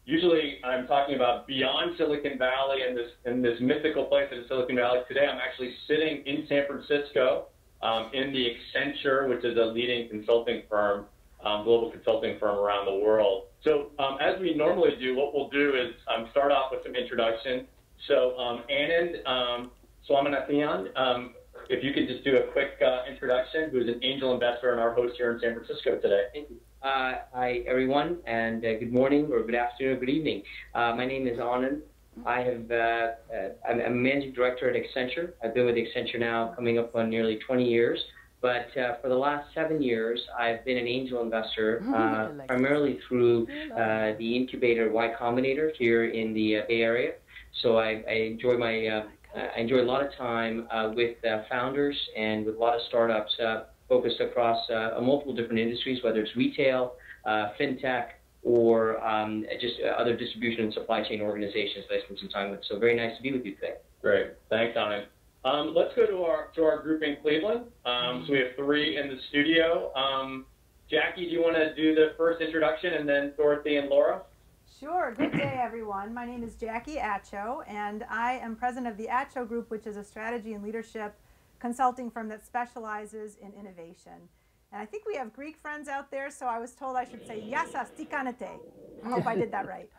Usually I'm talking about beyond Silicon Valley and this mythical place in Silicon Valley. Today I'm actually sitting in San Francisco in the Accenture, which is a leading consulting firm, global consulting firm around the world. So as we normally do, what we'll do is start off with some introduction. So Anand Swaminathan, if you could just do a quick introduction, who's an angel investor and our host here in San Francisco today. Thank you. Hi, everyone, and good morning, or good afternoon, or good evening. My name is Anand. I'm a managing director at Accenture. I've been with Accenture now coming up on nearly 20 years. But for the last 7 years, I've been an angel investor, primarily through the incubator Y Combinator here in the Bay Area. So I enjoy a lot of time with founders and with a lot of startups focused across multiple different industries, whether it's retail, fintech, or just other distribution and supply chain organizations that I spend some time with. So very nice to be with you today. Great. Thanks, Anand. Let's go to our group in Cleveland. So we have 3 in the studio. Jackie, do you want to do the first introduction, and then Dorothy and Laura? Sure. Good day, everyone. My name is Jackie Atcho, and I am president of the Atcho Group, which is a strategy and leadership consulting firm that specializes in innovation. And I think we have Greek friends out there, so I was told I should say yasas tikanete. I hope I did that right.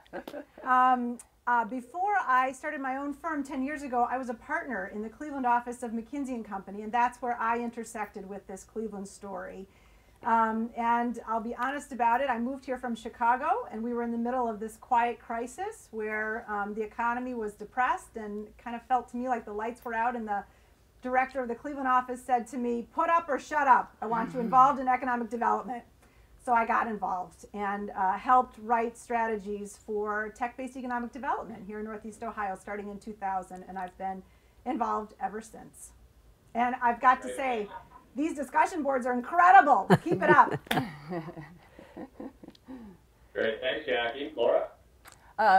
Before I started my own firm 10 years ago, I was a partner in the Cleveland office of McKinsey & Company, and that's where I intersected with this Cleveland story. And I'll be honest about it, I moved here from Chicago, and we were in the middle of this quiet crisis where the economy was depressed, and it kind of felt to me like the lights were out, and the director of the Cleveland office said to me, "Put up or shut up. I want you involved in economic development." So I got involved and helped write strategies for tech-based economic development here in Northeast Ohio starting in 2000, and I've been involved ever since. And I've got to say, these discussion boards are incredible. Keep it up. Great. Thanks, Jackie. Laura?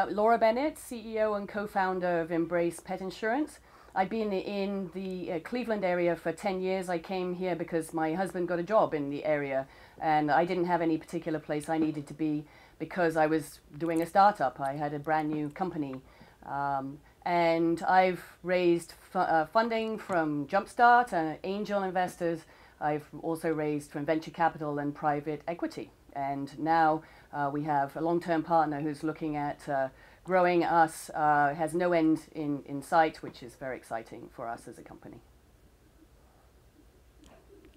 Laura Bennett, CEO and co-founder of Embrace Pet Insurance. I've been in the Cleveland area for 10 years. I came here because my husband got a job in the area, and I didn't have any particular place I needed to be because I was doing a startup. I had a brand new company. And I've raised funding from Jumpstart and angel investors. I've also raised from venture capital and private equity. And now we have a long-term partner who's looking at growing us, has no end in sight, which is very exciting for us as a company.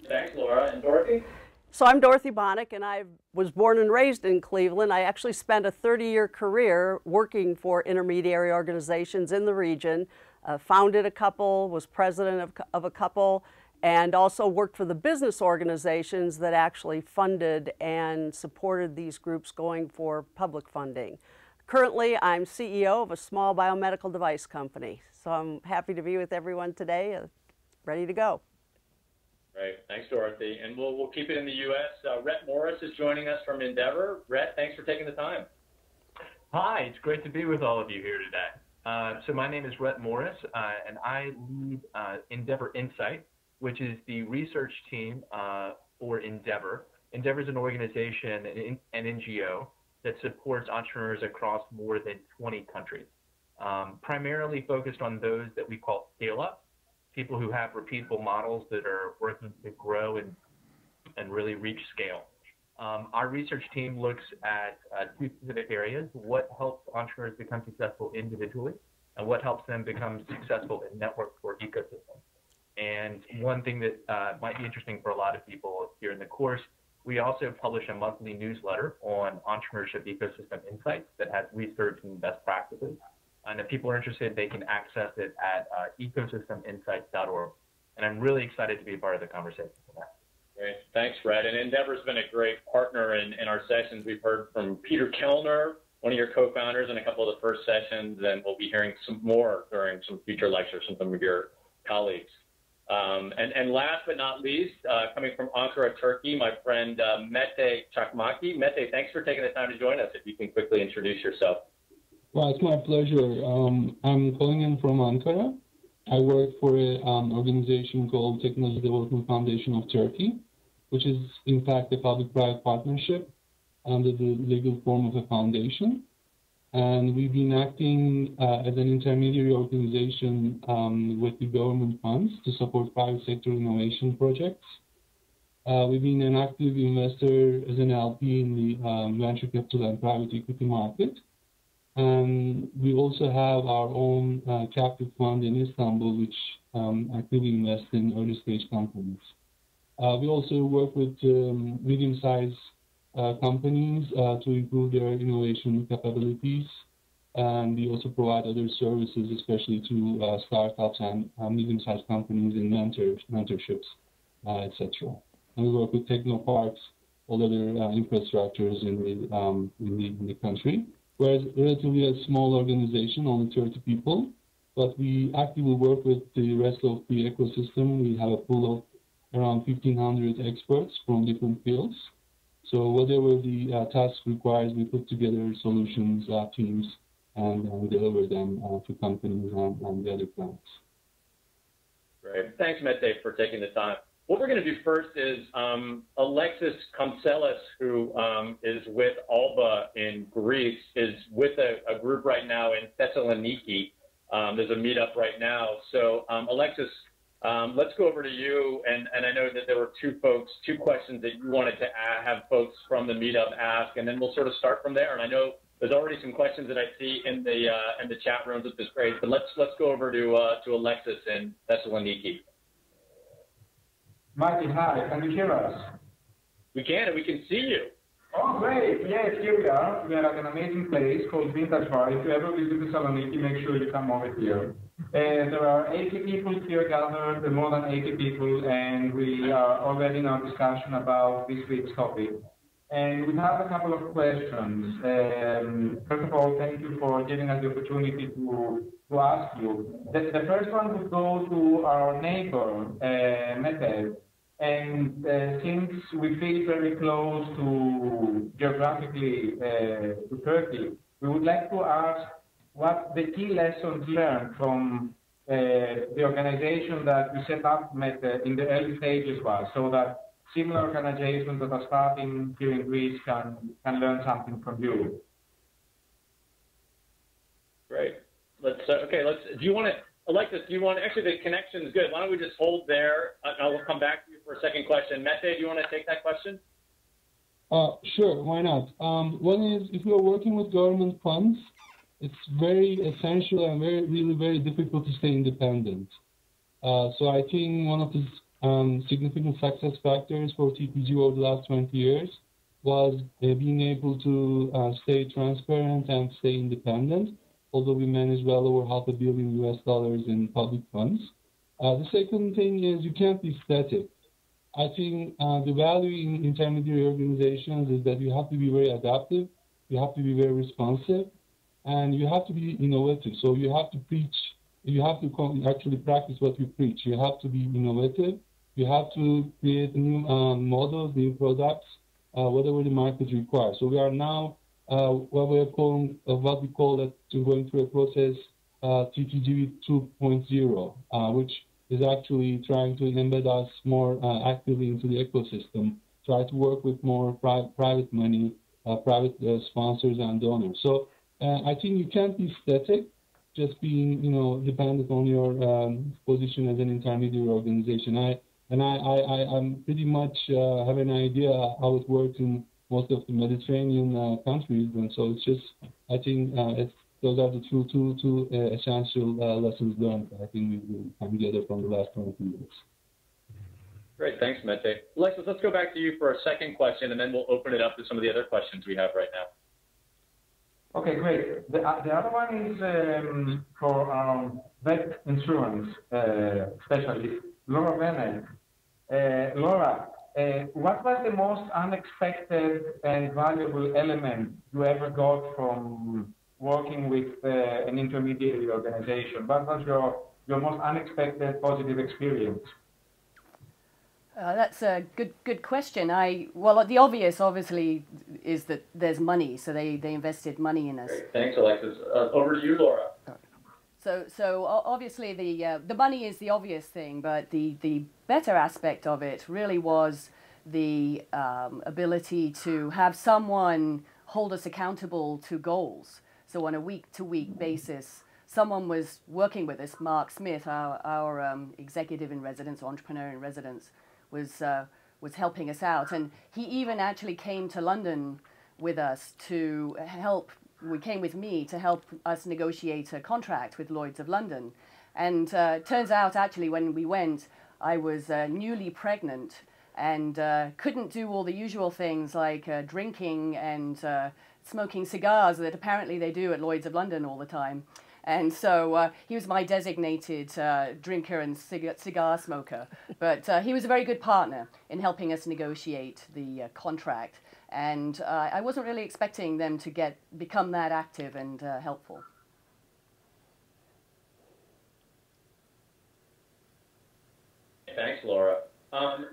Thanks, Laura. And Dorothy? So I'm Dorothy Banach, and I was born and raised in Cleveland. I actually spent a 30-year career working for intermediary organizations in the region, founded a couple, was president of a couple, and also worked for the business organizations that actually funded and supported these groups going for public funding. Currently, I'm CEO of a small biomedical device company. So I'm happy to be with everyone today, ready to go. Great. Thanks, Dorothy. And we'll keep it in the U.S. Rhett Morris is joining us from Endeavor. Rhett, thanks for taking the time. Hi, it's great to be with all of you here today. So my name is Rhett Morris, and I lead Endeavor Insight, which is the research team for Endeavor. Endeavor is an organization, an NGO, that supports entrepreneurs across more than 20 countries, primarily focused on those that we call scale-up, people who have repeatable models that are working to grow and really reach scale. Our research team looks at 2 specific areas: what helps entrepreneurs become successful individually, and what helps them become successful in networks or ecosystems. And one thing that might be interesting for a lot of people here in the course, we also publish a monthly newsletter on entrepreneurship ecosystem insights that has research and best practices. And if people are interested, they can access it at ecosysteminsights.org. And I'm really excited to be a part of the conversation today. Great. Thanks, Fred. And Endeavor's been a great partner in our sessions. We've heard from Peter Kellner, one of your co-founders, in a couple of the first sessions, and we'll be hearing some more during some future lectures from some of your colleagues. And last but not least, coming from Ankara, Turkey, my friend Mete Çakmaki. Mete, thanks for taking the time to join us. If you can quickly introduce yourself. Well, it's my pleasure. I'm calling in from Ankara. I work for an organization called Technology Development Foundation of Turkey, which is in fact a public-private partnership under the legal form of a foundation. And we've been acting as an intermediary organization with the government funds to support private sector innovation projects. We've been an active investor as an LP in the venture capital and private equity market. And we also have our own captive fund in Istanbul, which actively invests in early stage companies. We also work with medium-sized companies to improve their innovation capabilities. And we also provide other services, especially to startups and medium-sized companies in mentorships, etc. And we work with technoparks, all other infrastructures in the country. Whereas relatively a small organization, only 30 people, but we actively work with the rest of the ecosystem. We have a pool of around 1,500 experts from different fields. So whatever the task requires, we put together solutions, teams, and we deliver them to companies and the other clients. Great. Thanks, Mete, for taking the time. What we're going to do first is Alexis Kamselis, who is with Alba in Greece, is with a group right now in Thessaloniki. There's a meetup right now. So Alexis, let's go over to you. And I know that there were two questions that you wanted to have folks from the meetup ask, and then we'll sort of start from there. And I know there's already some questions that I see in the chat rooms, which is great. But let's go over to Alexis in Thessaloniki. Mikey, hi, can you hear us? We can, and we can see you. Oh, great. Yes, here we are. We are at an amazing place called Vintage Bar. If you ever visit Thessaloniki, make sure you come over here. There are 80 people here gathered, more than 80 people, and we are already in our discussion about this week's topic. And we have a couple of questions. First of all, thank you for giving us the opportunity to ask you. The first one would go to our neighbor, Mete. And since we feel very close to geographically to Turkey, we would like to ask what the key lessons learned from the organization that we set up in the early stages was, so that similar organizations that are starting here in Greece can learn something from you. Great. Alexis, actually the connection is good. Why don't we just hold there? I'll come back to you for a second question. Mete, do you want to take that question? Sure, why not? One is, if you're working with government funds, it's very essential and really very difficult to stay independent. So I think one of the significant success factors for TPG over the last 20 years was being able to stay transparent and stay independent, although we manage well over $500 million in public funds. The second thing is you can't be static. I think the value in intermediary organizations is that you have to be very adaptive, you have to be very responsive, and you have to be innovative. So you have to preach, you have to actually practice what you preach. You have to be innovative, you have to create new models, new products, whatever the market requires. So we are now what we call that going through a process TTG 2.0, which is actually trying to embed us more actively into the ecosystem, try to work with more private money, private sponsors and donors. So I think you can't be static, just being dependent on your position as an intermediary organization. I'm pretty much have an idea how it works in most of the Mediterranean countries, and so it's just, I think those are the two essential lessons learned. I think we will come together from the last 20 years. Great, thanks, Mete. Alexis, let's go back to you for a second question, and then we'll open it up to some of the other questions we have right now. Okay, great. The other one is for our vet insurance specialist, Laura Bennett. Laura, what was the most unexpected and valuable element you ever got from working with an intermediary organization? What was your most unexpected positive experience? That's a good question. Well, the obvious, obviously, is that there's money. So they invested money in us. Great. Thanks, Alexis. Over to you, Laura. So obviously the money is the obvious thing, but the better aspect of it really was the ability to have someone hold us accountable to goals. So on a week-to-week basis, someone was working with us. Mark Smith, our executive in residence, entrepreneur in residence, was helping us out. And he even actually came to London with us to help. We came with me to help us negotiate a contract with Lloyd's of London. And turns out, actually, when we went, I was newly pregnant and couldn't do all the usual things like drinking and smoking cigars that apparently they do at Lloyd's of London all the time. And so he was my designated drinker and cigar smoker. But he was a very good partner in helping us negotiate the contract. And I wasn't really expecting them to become that active and helpful. Thanks, Laura.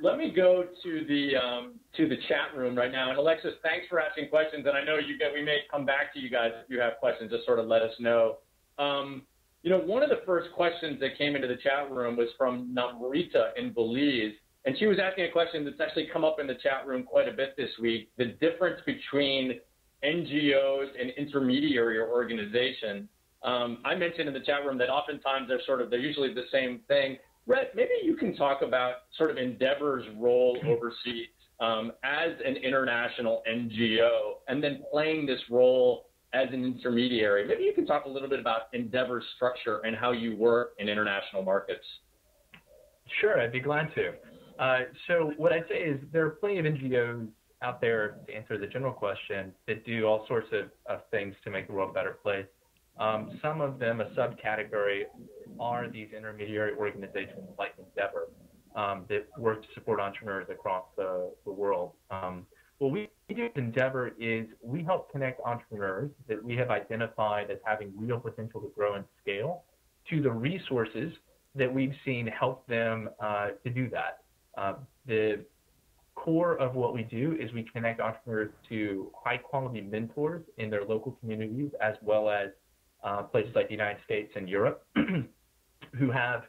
Let me go to the chat room right now. And Alexis, thanks for asking questions. And I know we may come back to you guys if you have questions. Just sort of let us know. One of the first questions that came into the chat room was from Namrita in Belize. And she was asking a question that's actually come up in the chat room quite a bit this week, the difference between NGOs and intermediary organizations. I mentioned in the chat room that oftentimes they're usually the same thing. Rhett, maybe you can talk about sort of Endeavor's role overseas as an international NGO and then playing this role as an intermediary. Maybe you can talk a little bit about Endeavor's structure and how you work in international markets. Sure, I'd be glad to. So what I'd say is there are plenty of NGOs out there, to answer the general question, that do all sorts of things to make the world a better place. Some of them, a subcategory, are these intermediary organizations like Endeavor that work to support entrepreneurs across the world. What we do at Endeavor is we help connect entrepreneurs that we have identified as having real potential to grow and scale to the resources that we've seen help them to do that. The core of what we do is we connect entrepreneurs to high-quality mentors in their local communities, as well as places like the United States and Europe, who have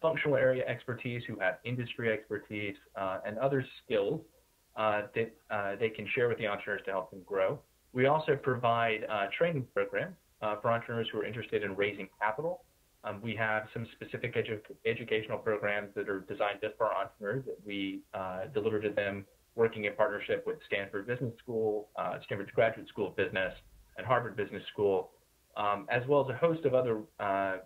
functional area expertise, who have industry expertise, and other skills that they can share with the entrepreneurs to help them grow. We also provide training programs for entrepreneurs who are interested in raising capital. We have some specific educational programs that are designed just for our entrepreneurs that we deliver to them, working in partnership with Stanford Business School, Stanford Graduate School of Business, and Harvard Business School, as well as a host of other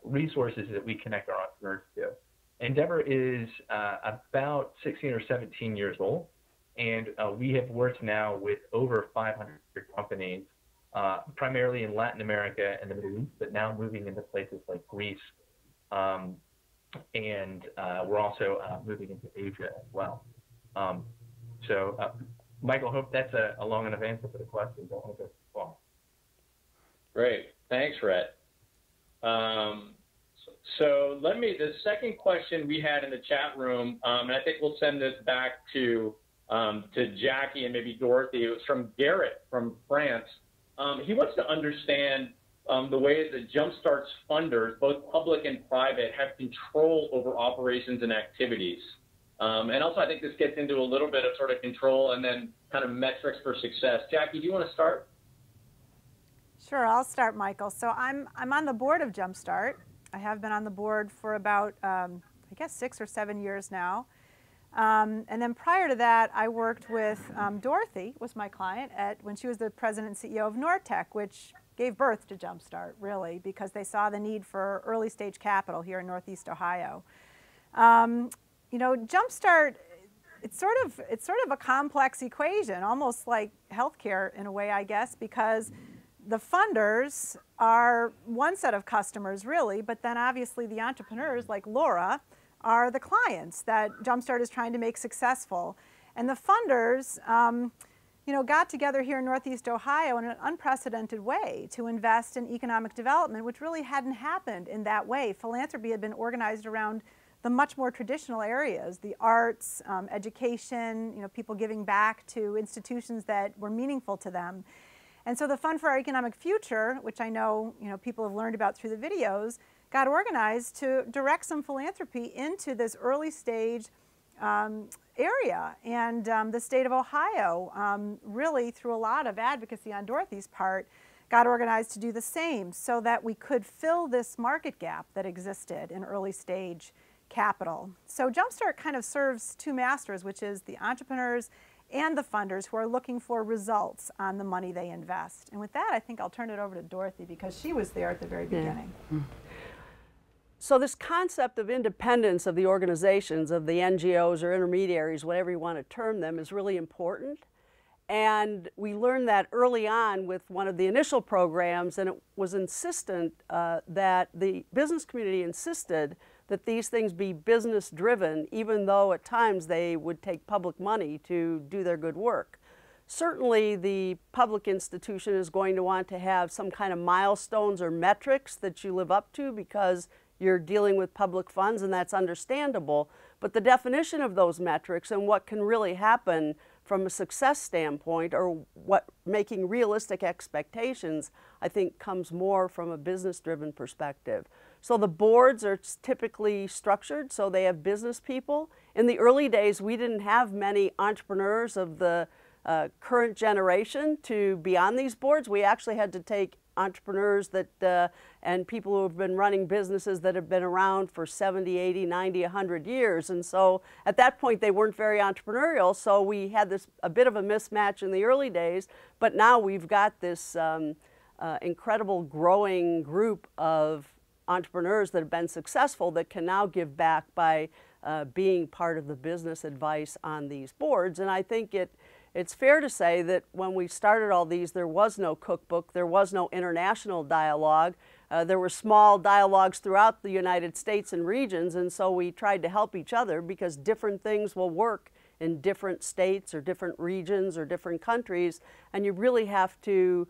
resources that we connect our entrepreneurs to. Endeavor is about 16 or 17 years old, and we have worked now with over 500 companies, primarily in Latin America and the Middle East, but now moving into places like Greece, and we're also moving into Asia as well. Michael, hope that's a long enough answer for the question. Don't want to go too far. Great. Thanks, Rhett. The second question we had in the chat room, and I think we'll send this back to Jackie and maybe Dorothy. It was from Garrett from France. He wants to understand the ways that Jumpstart's funders, both public and private, have control over operations and activities. And also, I think this gets into a little bit of sort of control and then kind of metrics for success. Jackie, do you want to start? Sure, I'll start, Michael. So I'm on the board of Jumpstart. I have been on the board for about, I guess, 6 or 7 years now. And then prior to that, I worked with Dorothy, was my client, when she was the president and CEO of Nortec, which gave birth to Jumpstart, really, because they saw the need for early stage capital here in Northeast Ohio. Jumpstart, it's sort of a complex equation, almost like healthcare in a way, I guess, because the funders are one set of customers, really, but then obviously the entrepreneurs, like Laura, are the clients that Jumpstart is trying to make successful. And the funders, got together here in Northeast Ohio in an unprecedented way to invest in economic development, which really hadn't happened in that way. Philanthropy had been organized around the much more traditional areas, the arts, education, people giving back to institutions that were meaningful to them. And so the Fund for Our Economic Future, which I know, people have learned about through the videos, got organized to direct some philanthropy into this early stage area. And the state of Ohio, really through a lot of advocacy on Dorothy's part, got organized to do the same so that we could fill this market gap that existed in early stage capital. So Jumpstart kind of serves two masters, which is the entrepreneurs and the funders who are looking for results on the money they invest. And with that, I think I'll turn it over to Dorothy because she was there at the very beginning. So this concept of independence of the organizations, of the NGOs or intermediaries, whatever you want to term them, is really important. And we learned that early on with one of the initial programs, and it was insistent that the business community insisted that these things be business driven, even though at times they would take public money to do their good work. Certainly the public institution is going to want to have some kind of milestones or metrics that you live up to because you're dealing with public funds, and that's understandable. But the definition of those metrics and what can really happen from a success standpoint, or what making realistic expectations, I think comes more from a business-driven perspective. So the boards are typically structured so they have business people. In the early days, we didn't have many entrepreneurs of the current generation to be on these boards. We actually had to take entrepreneurs that and people who have been running businesses that have been around for 70, 80, 90, 100 years. And so at that point they weren't very entrepreneurial, so we had this a bit of a mismatch in the early days, but now we've got this incredible growing group of entrepreneurs that have been successful that can now give back by being part of the business advice on these boards. And I think it's fair to say that when we started all these, there was no cookbook, there was no international dialogue. There were small dialogues throughout the United States and regions, and so we tried to help each other because different things will work in different states or different regions or different countries, and you really have to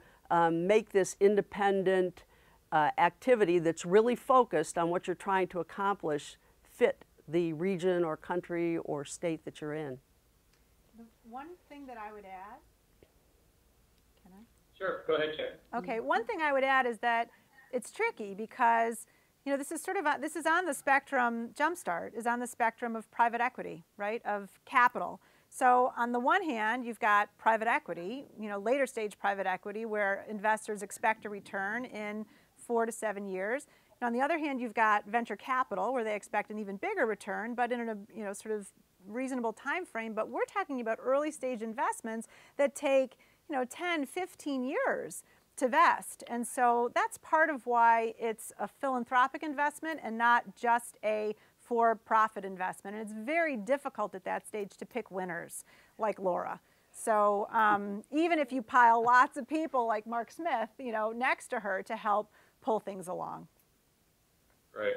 make this independent activity that's really focused on what you're trying to accomplish fit the region or country or state that you're in. One thing that I would add, can I? Sure, go ahead, Chair. Okay, one thing I would add is that it's tricky because, you know, this is this is on the spectrum, Jumpstart is on the spectrum of private equity, right, of capital. So on the one hand, you've got private equity, you know, later stage private equity where investors expect a return in 4 to 7 years. And on the other hand, you've got venture capital where they expect an even bigger return, but in a, you know, sort of reasonable time frame. But we're talking about early stage investments that take, you know, 10, 15 years to vest. And so that's part of why it's a philanthropic investment and not just a for-profit investment. And it's very difficult at that stage to pick winners like Laura. So even if you pile lots of people like Mark Smith, you know, next to her to help pull things along. Great.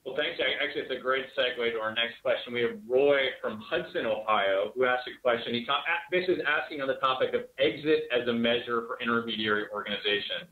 Well, thanks. Actually, it's a great segue to our next question. We have Roy from Hudson, Ohio, who asked a question. He basically is asking on the topic of exit as a measure for intermediary organizations.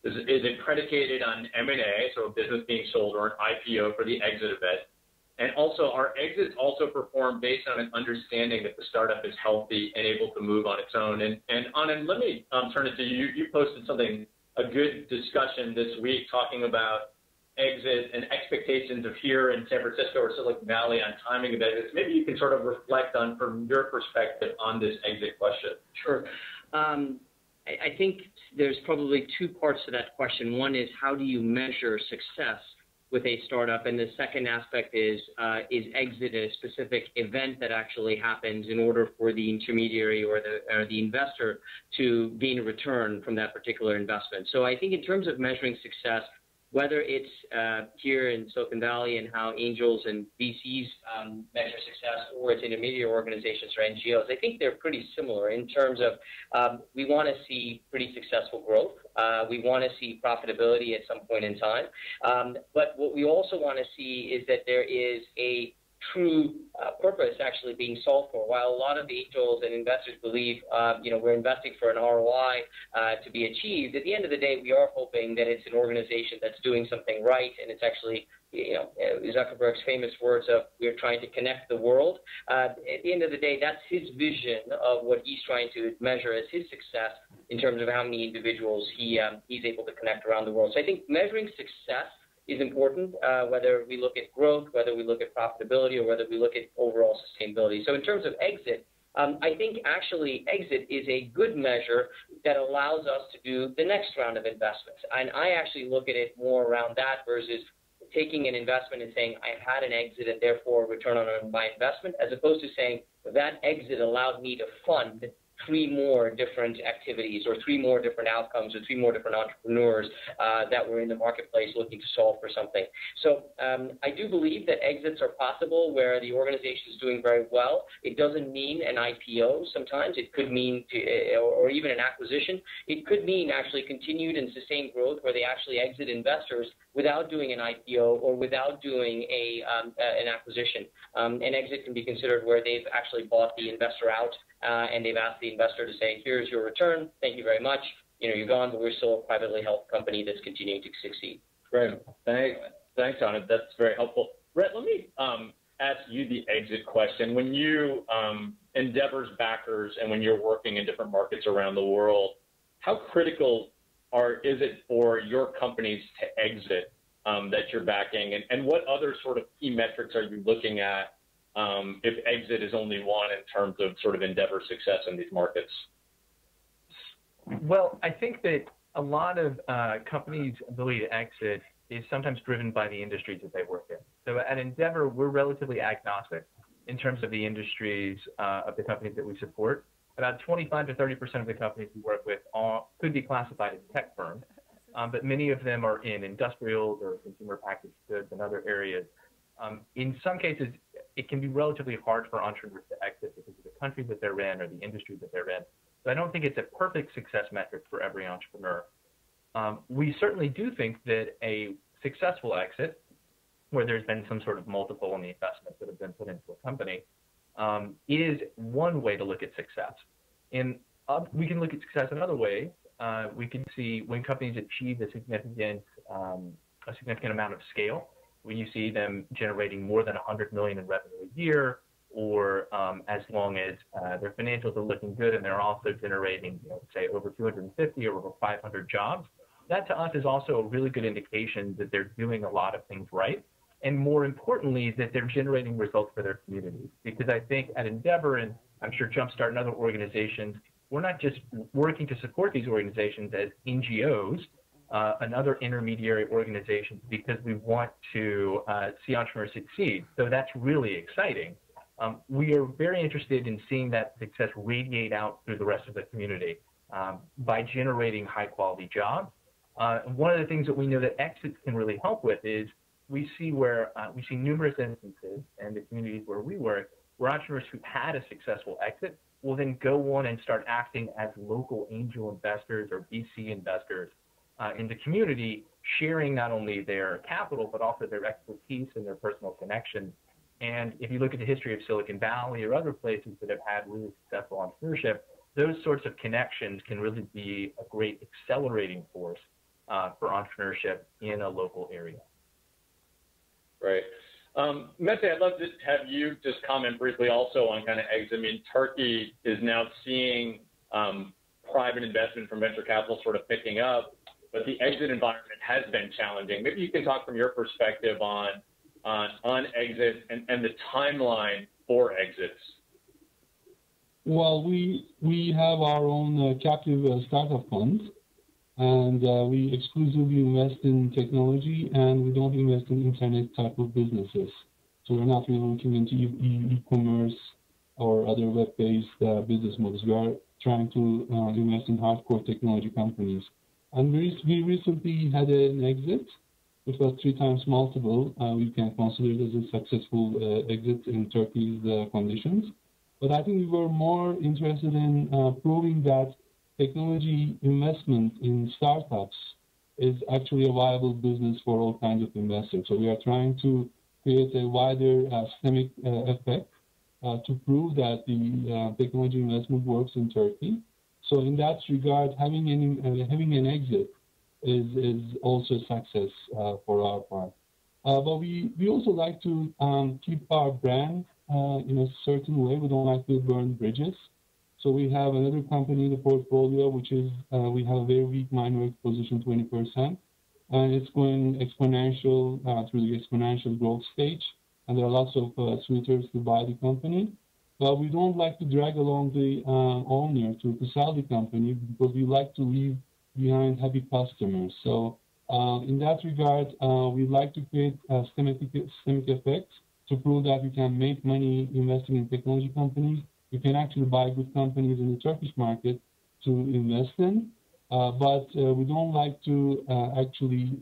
Is it predicated on M&A, so a business being sold, or an IPO for the exit event? And also, are exits also performed based on an understanding that the startup is healthy and able to move on its own? And Anand, let me turn it to you. You posted something, a good discussion this week talking about exit and expectations of here in San Francisco or Silicon Valley on timing of exits. Maybe you can sort of reflect on, from your perspective, on this exit question. Sure. I think there's probably two parts to that question. One is how do you measure success with a startup, and the second aspect is exit a specific event that actually happens in order for the intermediary or the investor to gain a return from that particular investment. So I think in terms of measuring success, whether it's here in Silicon Valley and how angels and VCs measure success, or it's intermediate organizations or NGOs, I think they're pretty similar in terms of we want to see pretty successful growth. We want to see profitability at some point in time. But what we also want to see is that there is a true purpose actually being solved for. While a lot of the angels and investors believe, we're investing for an ROI to be achieved, at the end of the day, we are hoping that it's an organization that's doing something right, and it's actually, Zuckerberg's famous words of, we're trying to connect the world. At the end of the day, that's his vision of what he's trying to measure as his success in terms of how many individuals he's able to connect around the world. So I think measuring success is important, whether we look at growth, whether we look at profitability, or whether we look at overall sustainability. So in terms of exit, I think actually exit is a good measure that allows us to do the next round of investments. And I actually look at it more around that versus taking an investment and saying, I've had an exit and therefore return on my investment, as opposed to saying that exit allowed me to fund 3 more different activities or 3 more different outcomes or 3 more different entrepreneurs that were in the marketplace looking to solve for something. So I do believe that exits are possible where the organization is doing very well. It doesn't mean an IPO sometimes. It could mean, or even an acquisition. It could mean actually continued and sustained growth where they actually exit investors without doing an IPO or without doing an acquisition. An exit can be considered where they've actually bought the investor out and they've asked the investor to say, here's your return, thank you very much, you're gone, but we're still a privately held company that's continuing to succeed. Great. Thanks, Anand. That's very helpful. Rhett, let me ask you the exit question. When you Endeavor's backers and when you're working in different markets around the world, how critical is it for your companies to exit that you're backing? And what other sort of key metrics are you looking at if exit is only one in terms of sort of Endeavor's success in these markets? Well, I think that a lot of companies' ability to exit is sometimes driven by the industries that they work in. So at Endeavor, we're relatively agnostic in terms of the industries of the companies that we support. About 25 to 30% of the companies we work with could be classified as tech firms, but many of them are in industrials or consumer packaged goods and other areas. In some cases, it can be relatively hard for entrepreneurs to exit because of the country that they're in or the industry that they're in. So I don't think it's a perfect success metric for every entrepreneur. We certainly do think that a successful exit, where there's been some sort of multiple on the investments that have been put into a company, is one way to look at success. And we can look at success in other ways. We can see when companies achieve a significant amount of scale, when you see them generating more than 100 million in revenue a year, or as long as their financials are looking good and they're also generating, say, over 250 or over 500 jobs, that to us is also a really good indication that they're doing a lot of things right. And more importantly, that they're generating results for their communities. Because I think at Endeavor, and I'm sure Jumpstart and other organizations, we're not just working to support these organizations as NGOs, another intermediary organization, because we want to see entrepreneurs succeed. So that's really exciting. We are very interested in seeing that success radiate out through the rest of the community by generating high quality jobs. One of the things that we know that exits can really help with is we see numerous instances in the communities where we work where entrepreneurs who had a successful exit will then go on and start acting as local angel investors or VC investors in the community, sharing not only their capital, but also their expertise and their personal connections. And if you look at the history of Silicon Valley or other places that have had really successful entrepreneurship, those sorts of connections can really be a great accelerating force for entrepreneurship in a local area. Right. Mete, I'd love to have you just comment briefly also on kind of exit. I mean, Turkey is now seeing private investment from venture capital sort of picking up, but the exit environment has been challenging. Maybe you can talk from your perspective on exit and the timeline for exits. Well, we have our own captive startup fund, and we exclusively invest in technology, and we don't invest in internet type of businesses. So we're not really looking into e-commerce or other web-based business models. We are trying to invest in hardcore technology companies. And we recently had an exit, which was 3 times multiple. We can consider it as a successful exit in Turkey's conditions. But I think we were more interested in proving that technology investment in startups is actually a viable business for all kinds of investors. So we are trying to create a wider systemic effect to prove that the technology investment works in Turkey. So in that regard, having an exit is also a success for our part. But we also like to keep our brand in a certain way. We don't like to burn bridges. So we have another company in the portfolio, which is we have a very weak minority position, 20%, and it's going exponential through the exponential growth stage. And there are lots of suitors to buy the company. but we don't like to drag along the owner to sell the company because we like to leave behind happy customers. So in that regard, we like to create systemic effects to prove that we can make money investing in technology companies. You can actually buy good companies in the Turkish market to invest in, but we don't like to actually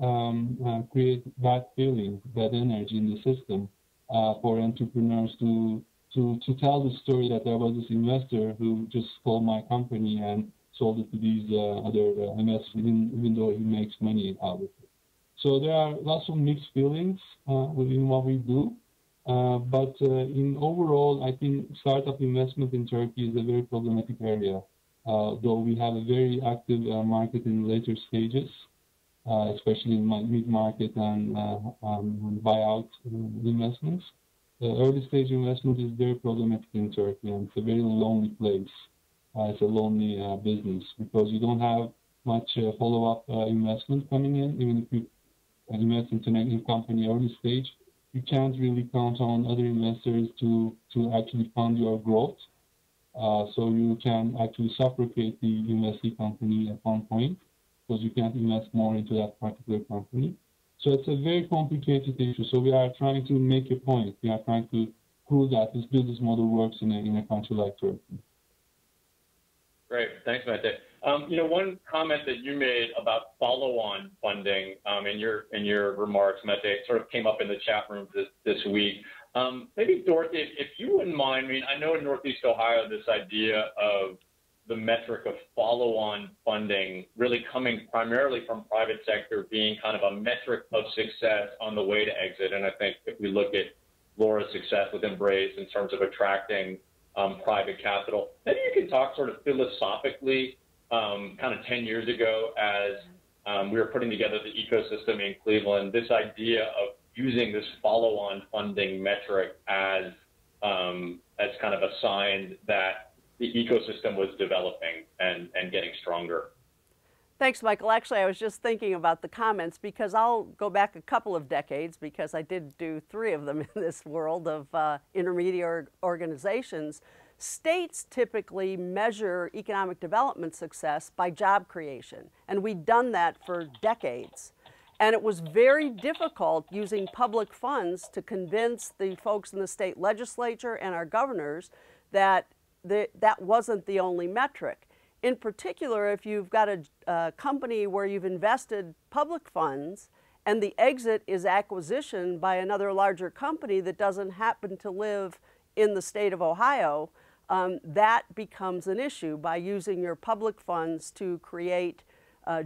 create bad feelings, bad energy in the system for entrepreneurs to tell the story that there was this investor who just stole my company and sold it to these other investors, even though he makes money out of it. So there are lots of mixed feelings within what we do. But in overall, I think startup investment in Turkey is a very problematic area, though we have a very active market in later stages, especially in mid-market and buyout investments. Early stage investment is very problematic in Turkey, and it's a very lonely place. It's a lonely business because you don't have much follow-up investment coming in. Even if you invest into a new company early stage, you can't really count on other investors to actually fund your growth. So you can actually suffocate the investee company at one point because you can't invest more into that particular company. So it's a very complicated issue. So we are trying to make a point. We are trying to prove that this business model works in a country like Turkey. Great. Thanks, Mete. One comment that you made about follow-on funding in your remarks, Mete, sort of came up in the chat room this week. Maybe, Dorothy, if you wouldn't mind, I know in Northeast Ohio, this idea of the metric of follow-on funding really coming primarily from private sector being kind of a metric of success on the way to exit. And I think if we look at Laura's success with Embrace in terms of attracting private capital, maybe you can talk sort of philosophically, kind of 10 years ago as we were putting together the ecosystem in Cleveland, this idea of using this follow-on funding metric as kind of a sign that the ecosystem was developing and getting stronger. Thanks, Michael. Actually, I was just thinking about the comments because I'll go back a couple of decades because I did do 3 of them in this world of intermediary organizations. States typically measure economic development success by job creation, and we'd done that for decades. And it was very difficult using public funds to convince the folks in the state legislature and our governors that that wasn't the only metric. In particular, if you've got a company where you've invested public funds and the exit is acquisition by another larger company that doesn't happen to live in the state of Ohio, that becomes an issue by using your public funds to create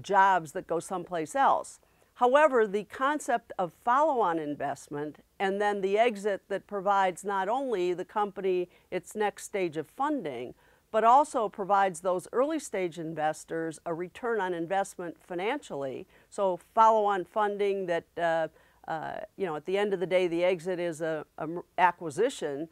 jobs that go someplace else. However, the concept of follow-on investment and then the exit that provides not only the company its next stage of funding, but also provides those early stage investors a return on investment financially. So follow-on funding that, at the end of the day, the exit is a acquisition.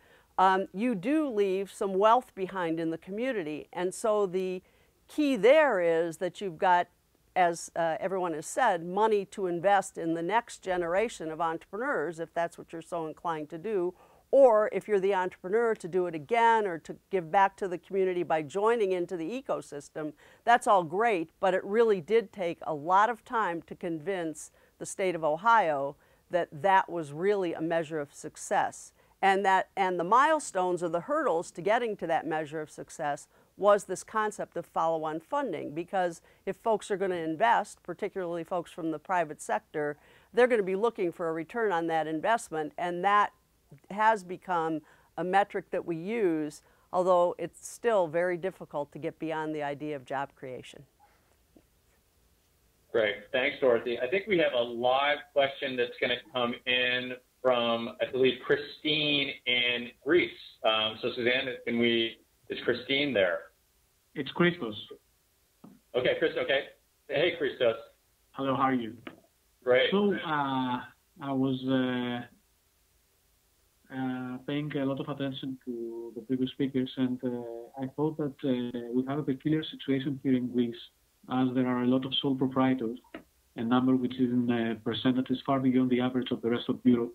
You do leave some wealth behind in the community. And so the key there is that you've got, as everyone has said, money to invest in the next generation of entrepreneurs, if that's what you're so inclined to do, or if you're the entrepreneur to do it again or to give back to the community by joining into the ecosystem. That's all great, but it really did take a lot of time to convince the state of Ohio that that was really a measure of success. And the milestones or the hurdles to getting to that measure of success was this concept of follow-on funding, because if folks are going to invest, particularly folks from the private sector, they're going to be looking for a return on that investment, and that has become a metric that we use, although it's still very difficult to get beyond the idea of job creation. Great. Thanks, Dorothy. I think we have a live question that's going to come in from, I believe, Christine in Greece. So Suzanne, is Christine there? It's Christos. Okay, Chris. Okay. Hey, Christos. Hello, how are you? Great. So I was paying a lot of attention to the previous speakers, and I thought that we have a peculiar situation here in Greece, as there are a lot of sole proprietors, a number which is in percentages far beyond the average of the rest of Europe.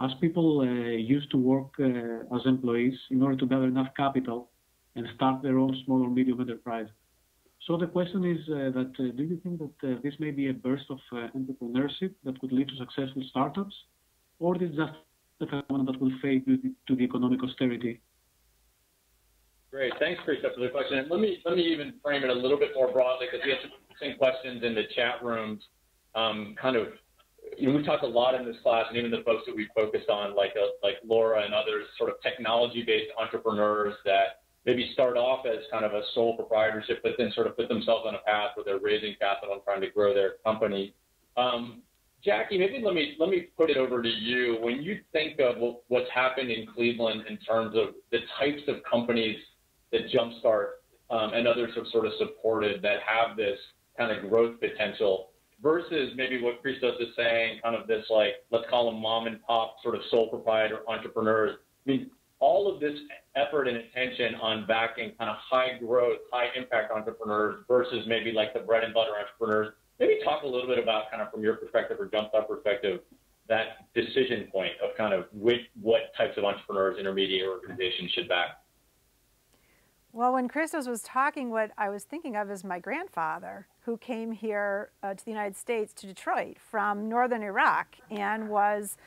as people used to work as employees in order to gather enough capital and start their own small or medium enterprise. So the question is that do you think that this may be a burst of entrepreneurship that could lead to successful startups, or is it just a phenomenon that will fade due to the economic austerity? Great. Thanks, Christoph, for the question. And let me even frame it a little bit more broadly, because we have some interesting questions in the chat rooms. We've talked a lot in this class, and even the folks that we focused on, like Laura and others, sort of technology-based entrepreneurs that maybe start off as kind of a sole proprietorship, but then sort of put themselves on a path where they're raising capital and trying to grow their company. Jackie, maybe let me put it over to you. When you think of what's happened in Cleveland in terms of the types of companies that Jumpstart and others have sort of supported that have this kind of growth potential versus maybe what Christos is saying, kind of this, like, let's call them mom and pop sort of sole proprietor entrepreneurs. I mean, all of this effort and attention on backing kind of high growth, high impact entrepreneurs versus maybe like the bread and butter entrepreneurs. Maybe talk a little bit about, kind of from your perspective or Jumpstart perspective, that decision point of kind of what types of entrepreneurs intermediate organizations should back. Well, when Christos was talking, what I was thinking of is my grandfather, who came here to the United States, to Detroit from northern Iraq, and was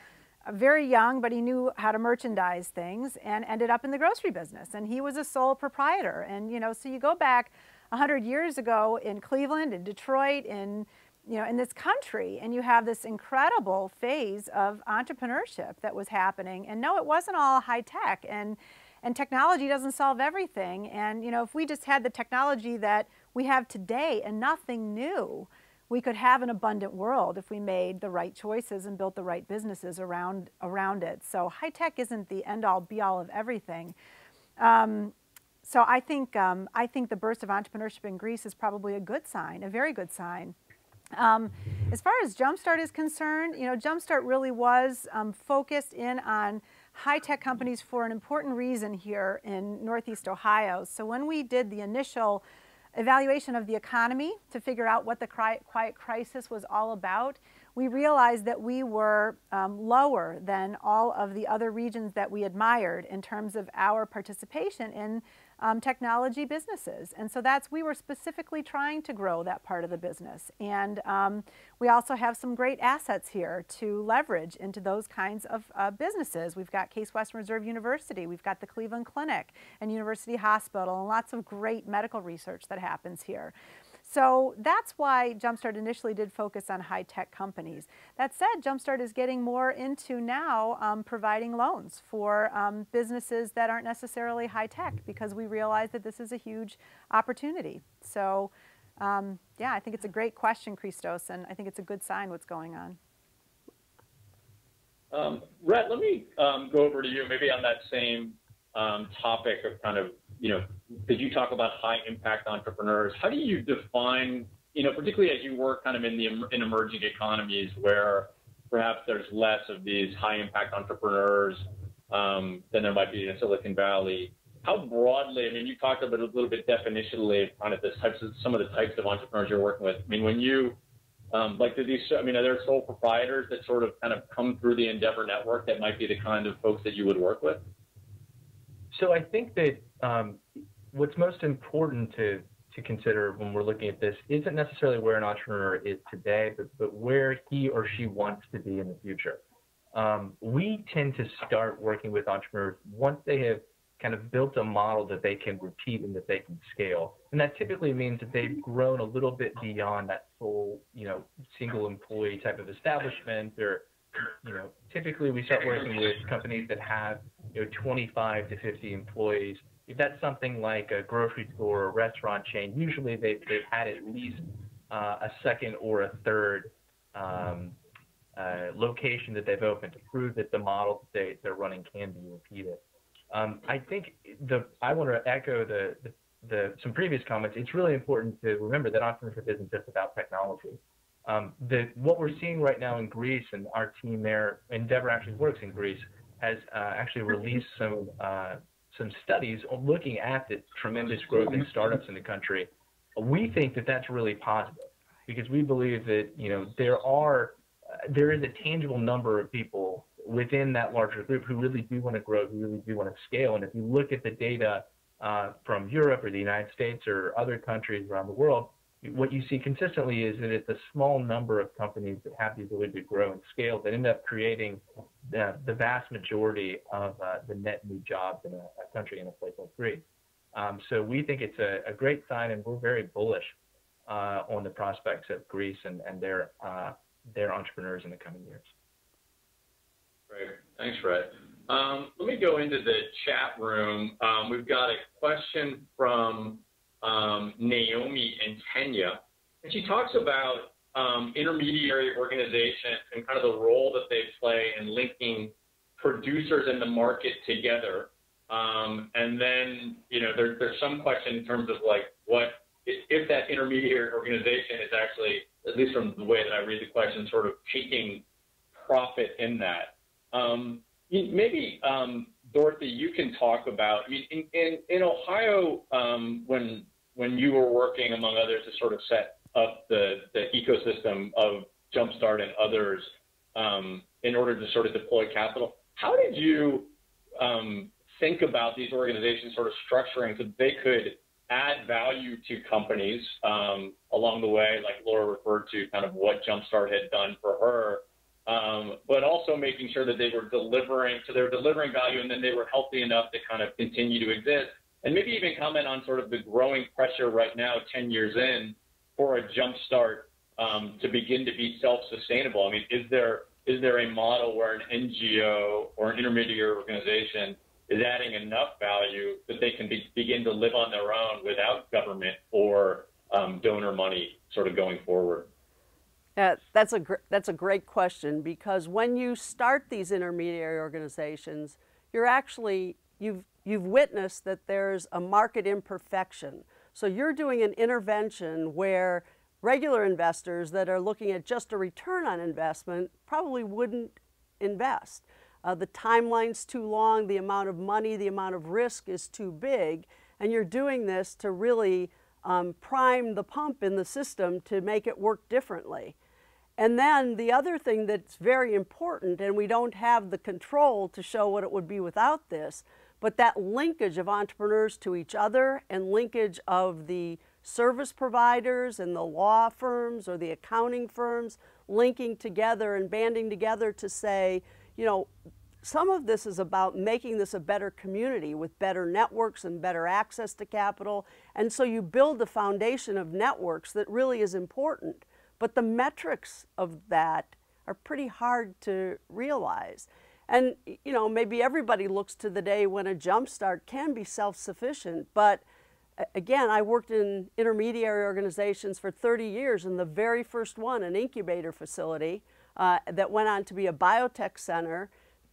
very young, but he knew how to merchandise things and ended up in the grocery business. And he was a sole proprietor. And, so you go back 100 years ago in Cleveland, in Detroit, in this country, and you have this incredible phase of entrepreneurship that was happening. And no, it wasn't all high tech, and technology doesn't solve everything. And, if we just had the technology that we have today and nothing new, we could have an abundant world if we made the right choices and built the right businesses around it. So high tech isn't the end all be all of everything. So I think the burst of entrepreneurship in Greece is probably a good sign, a very good sign. As far as Jumpstart is concerned, Jumpstart really was focused in on high-tech companies for an important reason here in Northeast Ohio. So when we did the initial evaluation of the economy to figure out what the quiet crisis was all about, we realized that we were lower than all of the other regions that we admired in terms of our participation in technology businesses. And so we were specifically trying to grow that part of the business. And we also have some great assets here to leverage into those kinds of businesses. We've got Case Western Reserve University, we've got the Cleveland Clinic and University Hospital, and lots of great medical research that happens here. So that's why Jumpstart initially did focus on high-tech companies. That said, Jumpstart is getting more into now providing loans for businesses that aren't necessarily high-tech, because we realize that this is a huge opportunity. So yeah, I think it's a great question, Christos, and I think it's a good sign what's going on. Rhett, let me go over to you maybe on that same topic of kind of, because you talk about high impact entrepreneurs. How do you define, particularly as you work kind of in emerging economies where perhaps there's less of these high impact entrepreneurs than there might be in Silicon Valley? How broadly, you talked about a little bit definitionally of kind of some of the types of entrepreneurs you're working with. When you, are there sole proprietors that sort of kind of come through the Endeavor network that might be the kind of folks that you would work with? So I think that what's most important to consider when we're looking at this isn't necessarily where an entrepreneur is today, but where he or she wants to be in the future. We tend to start working with entrepreneurs once they have kind of built a model that they can repeat and that they can scale. And that typically means that they've grown a little bit beyond that sole, single employee type of establishment. Or, typically we start working with companies that have 25 to 50 employees. If that's something like a grocery store or a restaurant chain, usually they've had at least a second or a third location that they've opened to prove that the model that they're running can be repeated. I think I want to echo some previous comments. It's really important to remember that entrepreneurship isn't just about technology. What we're seeing right now in Greece, and our team there, Endeavor actually works in Greece, has actually released some studies looking at the tremendous growth in startups in the country. We think that that's really positive, because we believe that there is a tangible number of people within that larger group who really do want to grow, who really do want to scale. And if you look at the data from Europe or the United States or other countries around the world, what you see consistently is that it's a small number of companies that have the ability to grow and scale that end up creating the vast majority of the net new jobs in a country in a place like Greece. So we think it's a great sign, and we're very bullish on the prospects of Greece and their entrepreneurs in the coming years. Great. Thanks, Fred. Let me go into the chat room. We've got a question from Naomi and Kenya, and she talks about intermediary organizations and kind of the role that they play in linking producers in the market together. And then, there's some question in terms of like what if that intermediary organization is actually, at least from the way that I read the question, sort of taking profit in that. Maybe Dorothy, you can talk about in Ohio when you were working among others to sort of set up the ecosystem of Jumpstart and others in order to sort of deploy capital. How did you think about these organizations sort of structuring so that they could add value to companies along the way, like Laura referred to kind of what Jumpstart had done for her, but also making sure that they were delivering value and then they were healthy enough to kind of continue to exist? And maybe even comment on sort of the growing pressure right now, 10 years in, for a Jumpstart to begin to be self-sustainable. I mean, is there a model where an NGO or an intermediary organization is adding enough value that they can begin to live on their own without government or donor money sort of going forward? Yeah, that's a great question, because when you start these intermediary organizations, you've witnessed that there's a market imperfection. So you're doing an intervention where regular investors that are looking at just a return on investment probably wouldn't invest. The timeline's too long, the amount of money, the amount of risk is too big, and you're doing this to really prime the pump in the system to make it work differently. And then the other thing that's very important, and we don't have the control to show what it would be without this, but that linkage of entrepreneurs to each other and linkage of the service providers and the law firms or the accounting firms linking together and banding together to say, some of this is about making this a better community with better networks and better access to capital. And so you build the foundation of networks that really is important. But the metrics of that are pretty hard to realize. And, maybe everybody looks to the day when a Jumpstart can be self-sufficient. But again, I worked in intermediary organizations for 30 years, and the very first one, an incubator facility that went on to be a biotech center,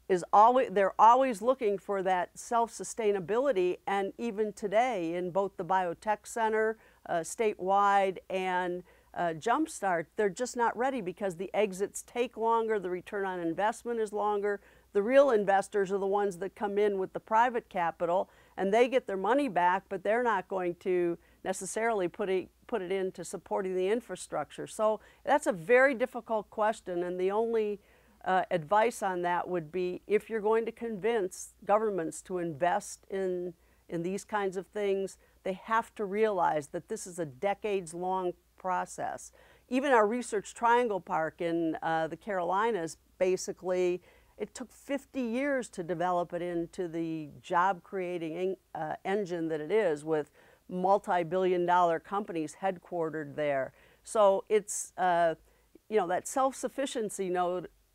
they're always looking for that self-sustainability. And even today, in both the biotech center, statewide, and Jumpstart, they're just not ready because the exits take longer, the return on investment is longer. The real investors are the ones that come in with the private capital, and they get their money back, but they're not going to necessarily put it into supporting the infrastructure. So that's a very difficult question, and the only advice on that would be, if you're going to convince governments to invest in these kinds of things, they have to realize that this is a decades-long process. Even our Research Triangle Park in the Carolinas, basically, it took 50 years to develop it into the job-creating engine that it is, with multi-billion-dollar companies headquartered there. So it's, that self-sufficiency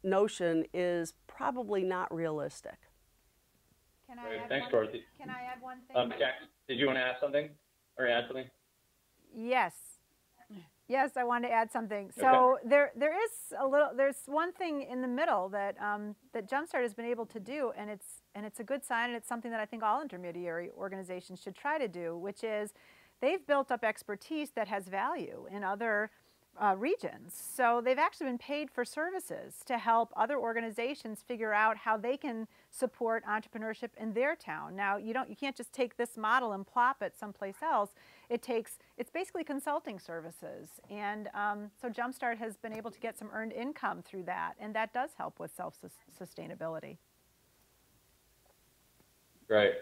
notion is probably not realistic. Can I add Thanks, Dorothy. Can I add one thing? Jack, did you want to add something? Or add something? Yes. Yes, I want to add something. So okay. There's one thing in the middle that that Jumpstart has been able to do, and it's a good sign, and it's something that I think all intermediary organizations should try to do, which is they've built up expertise that has value in other regions. So they've actually been paid for services to help other organizations figure out how they can support entrepreneurship in their town. Now, you can't just take this model and plop it someplace else. it's basically consulting services. And so Jumpstart has been able to get some earned income through that, and that does help with self-sustainability. Great.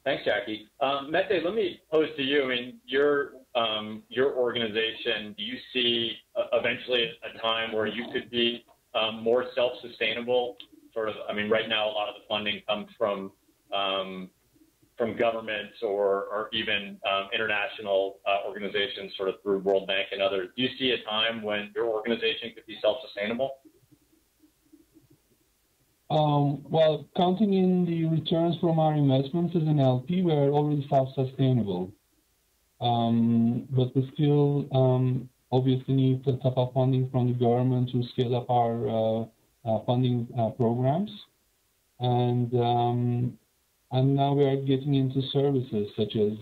Thanks, Jackie. Mete, let me pose to you, I mean, your organization, do you see eventually a time where you could be more self-sustainable? Sort of, I mean, right now a lot of the funding comes from governments or even international organizations, sort of through World Bank and others. Do you see a time when your organization could be self-sustainable? Well, counting in the returns from our investments as an LP, we're already self-sustainable. But we still obviously need to top up funding from the government to scale up our funding programs. And now we are getting into services such as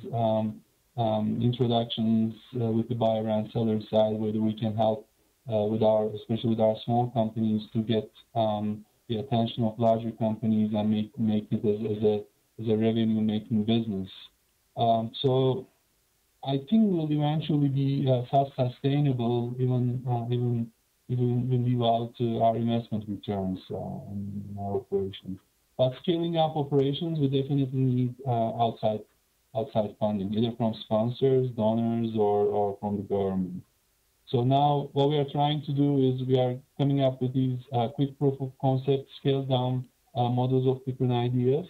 introductions with the buyer and seller side, whether we can help especially with our small companies to get the attention of larger companies and make it as a revenue-making business. So I think we'll eventually be self-sustainable even when we go out to our investment returns in our operations. But scaling up operations, we definitely need outside funding, either from sponsors, donors, or from the government. So now what we are trying to do is we are coming up with these quick proof of concept, scaled down models of different ideas.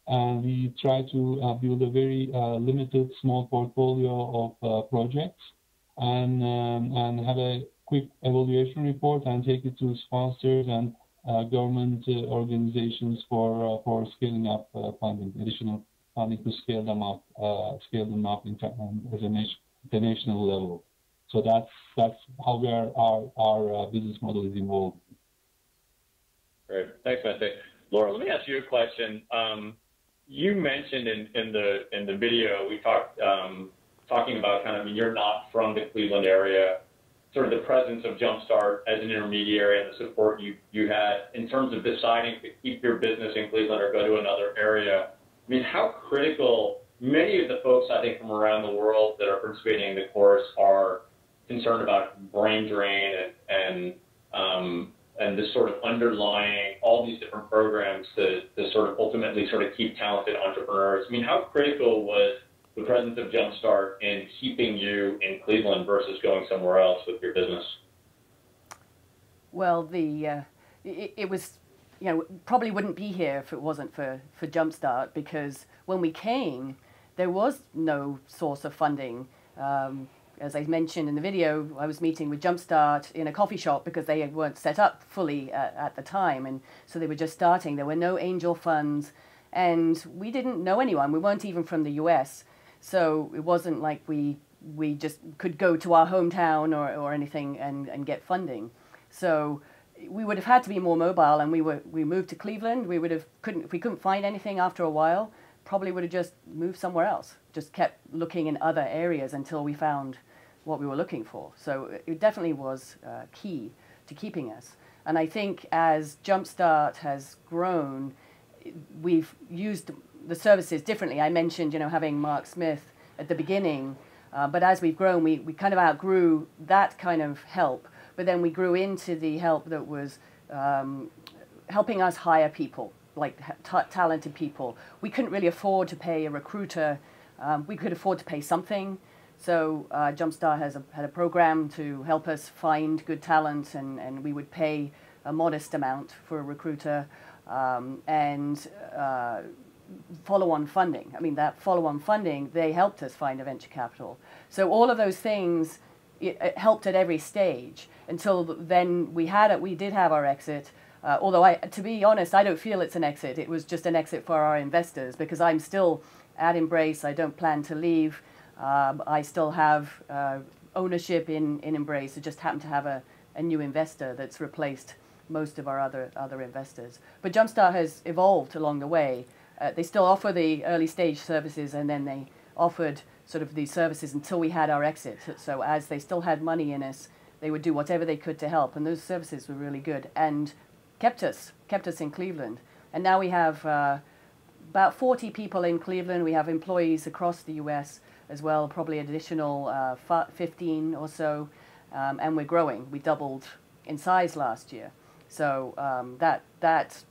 And we try to build a very limited small portfolio of projects and have a quick evaluation report and take it to sponsors and government organizations for scaling up funding, additional funding to scale them up at a national level. So that's how our business model is evolved. Great, thanks, Mete. Laura, let me ask you a question. You mentioned in the video we talking about kind of, I mean, you're not from the Cleveland area, sort of the presence of Jumpstart as an intermediary and the support you had in terms of deciding to keep your business in Cleveland or go to another area. I mean, how critical, many of the folks I think from around the world that are participating in the course are concerned about brain drain and this sort of underlying all these different programs to sort of ultimately sort of keep talented entrepreneurs. I mean, how critical was the presence of Jumpstart in keeping you in Cleveland versus going somewhere else with your business? Well, it was, you know, probably wouldn't be here if it wasn't for Jumpstart, because when we came, there was no source of funding. As I mentioned in the video, I was meeting with Jumpstart in a coffee shop because they weren't set up fully at the time, and so they were just starting. There were no angel funds, and we didn't know anyone. We weren't even from the US, so it wasn't like we just could go to our hometown or anything and get funding. So we would have had to be more mobile, and we moved to Cleveland. If we couldn't find anything after a while, probably would have just moved somewhere else. Just kept looking in other areas until we found what we were looking for. So it definitely was key to keeping us. And I think as Jumpstart has grown, we've used the services differently. I mentioned, you know, having Mark Smith at the beginning, but as we've grown, we kind of outgrew that kind of help. But then we grew into the help that was helping us hire people, like talented people. We couldn't really afford to pay a recruiter. We could afford to pay something. So Jumpstart had a program to help us find good talent, and we would pay a modest amount for a recruiter and follow-on funding. I mean, that follow-on funding, they helped us find a venture capital. So all of those things, it helped at every stage until then we did have our exit. Although, to be honest, I don't feel it's an exit. It was just an exit for our investors because I'm still at Embrace. I don't plan to leave. I still have ownership in Embrace. I just happen to have a new investor that's replaced most of our other investors. But Jumpstart has evolved along the way. They still offer the early stage services, and then they offered sort of these services until we had our exit. So as they still had money in us, they would do whatever they could to help, and those services were really good and kept us in Cleveland. And now we have about 40 people in Cleveland. We have employees across the U.S. as well, probably an additional 15 or so, and we're growing. We doubled in size last year. So that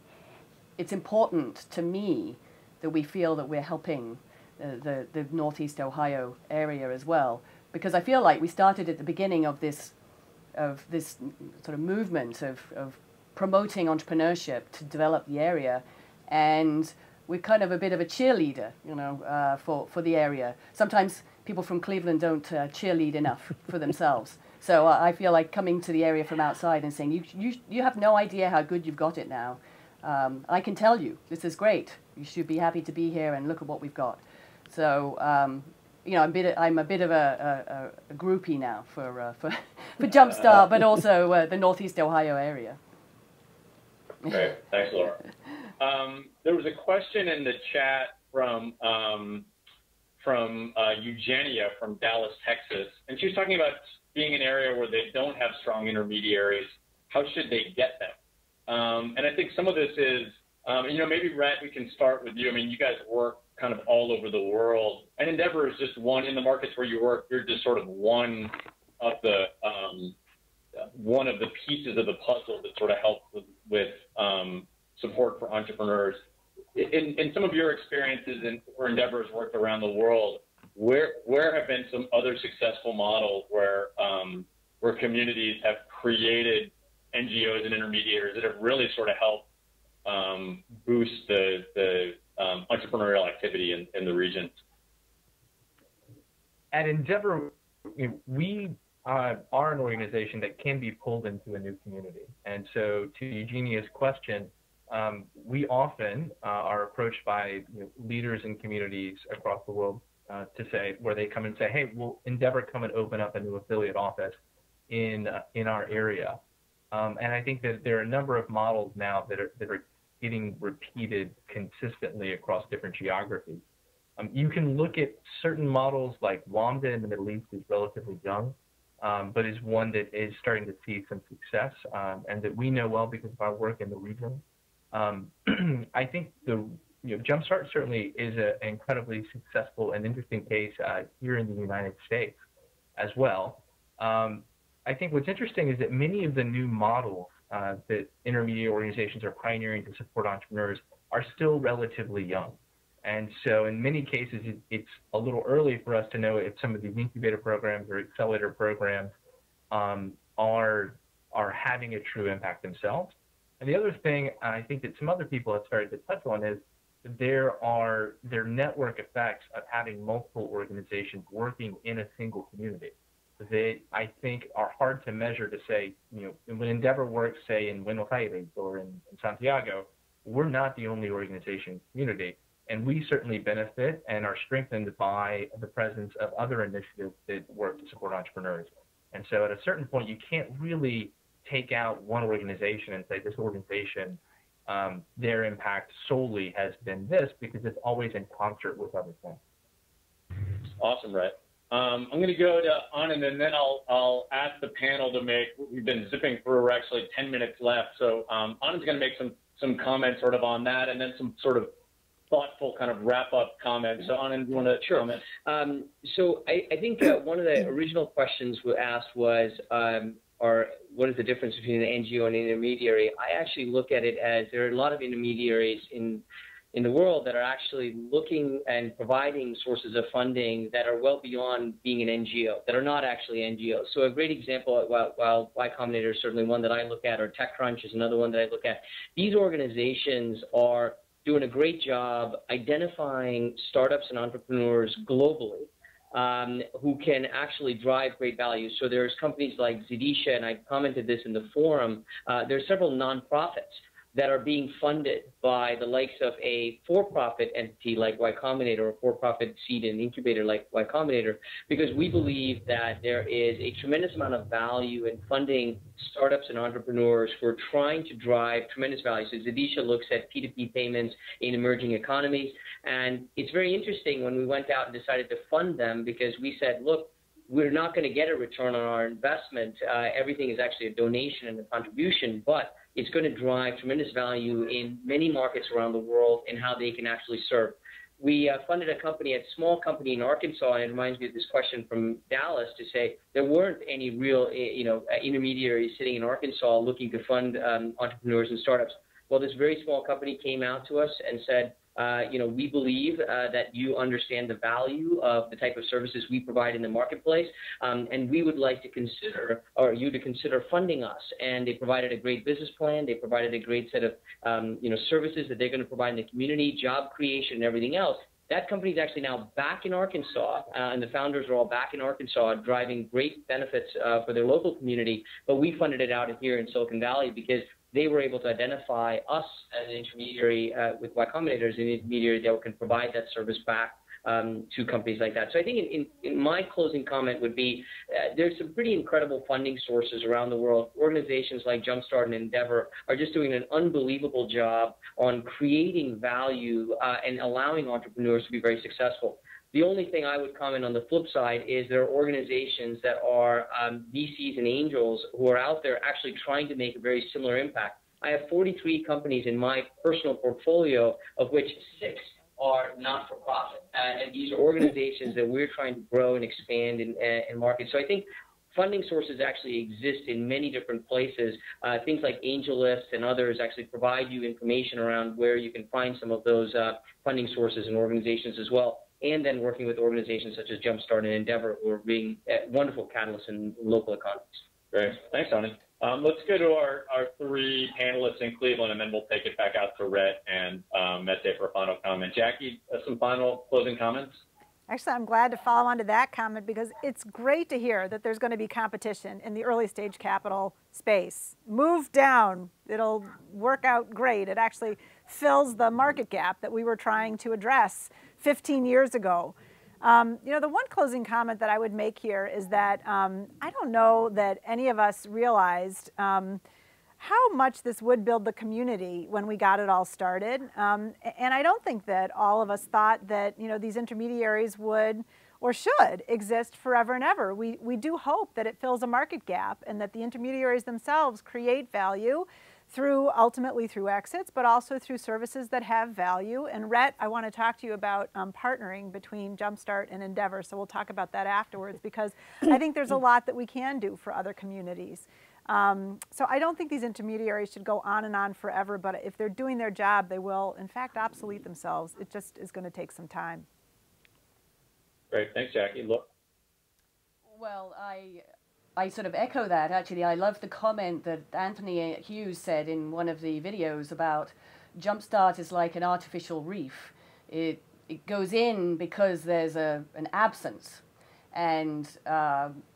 it's important to me that we feel that we're helping the Northeast Ohio area as well, because I feel like we started at the beginning of this sort of movement of promoting entrepreneurship to develop the area, and we're kind of a bit of a cheerleader, you know, for the area. Sometimes people from Cleveland don't cheerlead enough for themselves. So I feel like coming to the area from outside and saying, you have no idea how good you've got it now. I can tell you, this is great. You should be happy to be here and look at what we've got. So, you know, I'm a bit of a groupie now for Jumpstart, but also the Northeast Ohio area. Great, thanks, Laura. There was a question in the chat from Eugenia from Dallas, Texas, and she was talking about being an area where they don't have strong intermediaries. How should they get them? And I think some of this is, you know, maybe Rhett, we can start with you. I mean, you guys work kind of all over the world, and Endeavor is just one in the markets where you work. You're just sort of one of the pieces of the puzzle that sort of helps with support for entrepreneurs. In some of your experiences where Endeavor has worked around the world, where have been some other successful models where communities have created NGOs and intermediaries that have really sort of helped boost the entrepreneurial activity in the region? At Endeavor, we are an organization that can be pulled into a new community. And so to Eugenia's question, we often are approached by leaders in communities across the world to say, where they come and say, hey, will Endeavor come and open up a new affiliate office in our area? And I think that there are a number of models now that are getting repeated consistently across different geographies. You can look at certain models like WAMDA in the Middle East is relatively young, but is one that is starting to see some success and that we know well because of our work in the region. I think Jumpstart certainly is an incredibly successful and interesting case here in the United States as well. I think what's interesting is that many of the new models that intermediate organizations are pioneering to support entrepreneurs are still relatively young. And so in many cases, it's a little early for us to know if some of these incubator programs or accelerator programs are having a true impact themselves. And the other thing I think that some other people have started to touch on is there are network effects of having multiple organizations working in a single community that I think are hard to measure to say, when Endeavor works, say, in Buenos Aires or in Santiago, we're not the only organization community. And we certainly benefit and are strengthened by the presence of other initiatives that work to support entrepreneurs. And so at a certain point, you can't really take out one organization and say this organization, their impact solely has been this, because it's always in concert with other things. Awesome, Rhett. I'm going to go to Anand, and then I'll ask the panel to make, we've been zipping through, we're actually 10 minutes left. So Anand's going to make some comments sort of on that, and then some sort of thoughtful kind of wrap-up comments. So Anand, do you want to comment? So I think one of the original questions we asked was, what is the difference between an NGO and an intermediary? I actually look at it as there are a lot of intermediaries in the world that are actually looking and providing sources of funding that are well beyond being an NGO, that are not actually NGOs. So a great example, while Y Combinator is certainly one that I look at, or TechCrunch is another one that I look at, these organizations are doing a great job identifying startups and entrepreneurs globally who can actually drive great value. So there's companies like Zidisha, and I commented this in the forum, there's several nonprofits that are being funded by the likes of a for-profit entity like Y Combinator, or a for-profit seed and incubator like Y Combinator, because we believe that there is a tremendous amount of value in funding startups and entrepreneurs who are trying to drive tremendous value. So Zidisha looks at P2P payments in emerging economies, and it's very interesting when we went out and decided to fund them, because we said, look, we're not going to get a return on our investment. Everything is actually a donation and a contribution, but it's going to drive tremendous value in many markets around the world in how they can actually serve. we funded a company, a small company in Arkansas, and it reminds me of this question from Dallas to say there weren't any real, intermediaries sitting in Arkansas looking to fund entrepreneurs and startups. Well, this very small company came out to us and said, we believe that you understand the value of the type of services we provide in the marketplace, and we would like to consider, or you to consider funding us. And they provided a great business plan. They provided a great set of, services that they're going to provide in the community, job creation, and everything else. That company is actually now back in Arkansas, and the founders are all back in Arkansas, driving great benefits for their local community. But we funded it out here in Silicon Valley because they were able to identify us as an intermediary with Y Combinator as an intermediary that can provide that service back to companies like that. So I think in my closing comment would be there's some pretty incredible funding sources around the world. Organizations like Jumpstart and Endeavor are just doing an unbelievable job on creating value and allowing entrepreneurs to be very successful. The only thing I would comment on the flip side is there are organizations that are VCs and angels who are out there actually trying to make a very similar impact. I have 43 companies in my personal portfolio, of which 6 are not-for-profit. And these are organizations that we're trying to grow and expand and market. So I think funding sources actually exist in many different places. Things like AngelList and others actually provide you information around where you can find some of those funding sources and organizations as well. And then working with organizations such as Jumpstart and Endeavor, who are being wonderful catalysts in local economies. Great. Thanks, Anand. Let's go to our 3 panelists in Cleveland, and then we'll take it back out to Rhett and Mete for a final comment. Jackie, some final closing comments? Actually, I'm glad to follow on to that comment because it's great to hear that there's going to be competition in the early stage capital space. Move down. It'll work out great. It actually fills the market gap that we were trying to address 15 years ago. The one closing comment that I would make here is that I don't know that any of us realized how much this would build the community when we got it all started. And I don't think that all of us thought that, these intermediaries would or should exist forever and ever. We do hope that it fills a market gap and that the intermediaries themselves create value ultimately through exits, but also through services that have value. And Rhett, I want to talk to you about partnering between Jumpstart and Endeavor. So we'll talk about that afterwards because I think there's a lot that we can do for other communities. So I don't think these intermediaries should go on and on forever, but if they're doing their job, they will, in fact, obsolete themselves. It just is going to take some time. Great. Thanks, Jackie. Look. Well, I sort of echo that, actually. I love the comment that Anthony Hughes said in one of the videos about Jumpstart is like an artificial reef. It goes in because there's an absence and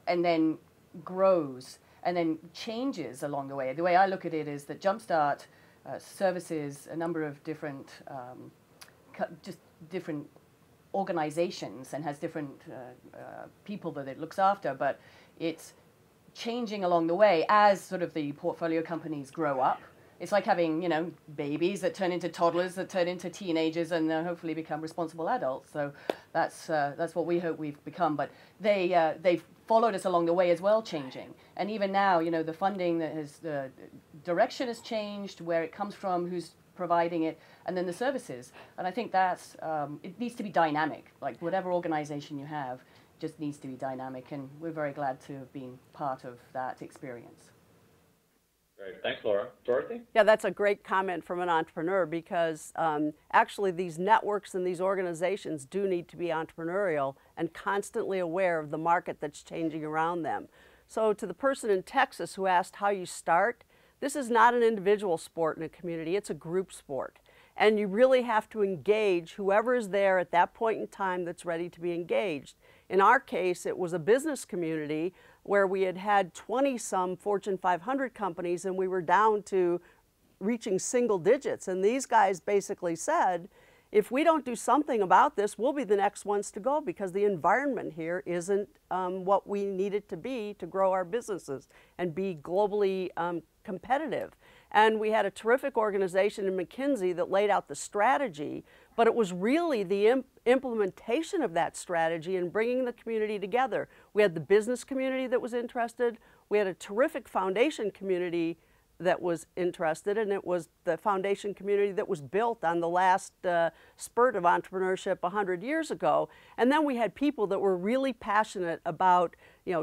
then grows and then changes along the way. The way I look at it is that Jumpstart services a number of different different organizations and has different people that it looks after, but it's changing along the way as sort of the portfolio companies grow up. It's like having, babies that turn into toddlers, that turn into teenagers, and hopefully become responsible adults. So that's what we hope we've become. But they've followed us along the way as well, changing. And even now, the funding the direction has changed, where it comes from, who's providing it, and then the services. And I think that's it needs to be dynamic. Like whatever organization you have, just needs to be dynamic, and we're very glad to have been part of that experience. Great. Thanks, Laura. Dorothy? Yeah, that's a great comment from an entrepreneur because actually these networks and these organizations do need to be entrepreneurial and constantly aware of the market that's changing around them. So to the person in Texas who asked how you start, this is not an individual sport in a community, it's a group sport. And you really have to engage whoever is there at that point in time that's ready to be engaged. In our case, it was a business community where we had 20-some Fortune 500 companies and we were down to reaching single digits. And these guys basically said, if we don't do something about this, we'll be the next ones to go because the environment here isn't what we need it to be to grow our businesses and be globally competitive. And we had a terrific organization in McKinsey that laid out the strategy, but it was really the implementation of that strategy and bringing the community together. We had the business community that was interested. We had a terrific foundation community that was interested, and it was the foundation community that was built on the last spurt of entrepreneurship 100 years ago. And then we had people that were really passionate about,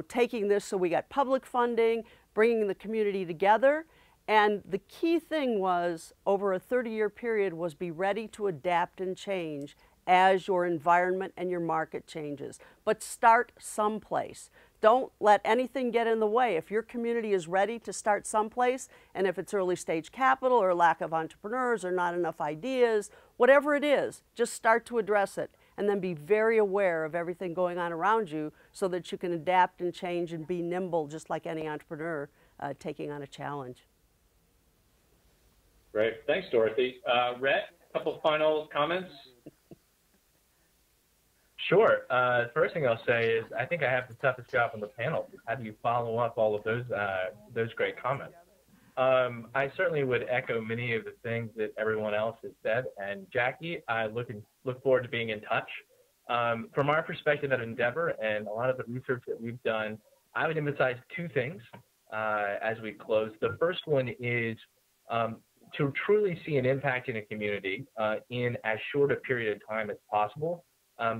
taking this, so we got public funding, bringing the community together. And the key thing was, over a 30-year period, was be ready to adapt and change as your environment and your market changes. But start someplace. Don't let anything get in the way. If your community is ready to start someplace, and if it's early stage capital or lack of entrepreneurs or not enough ideas, whatever it is, just start to address it, and then be very aware of everything going on around you so that you can adapt and change and be nimble, just like any entrepreneur taking on a challenge. Great. Thanks, Dorothy. Rhett, a couple final comments? Sure. First thing I'll say is I think I have the toughest job on the panel. How do you follow up all of those great comments? I certainly would echo many of the things that everyone else has said. And Jackie, I look forward to being in touch. From our perspective at Endeavor and a lot of the research that we've done, I would emphasize two things as we close. The first one is to truly see an impact in a community in as short a period of time as possible.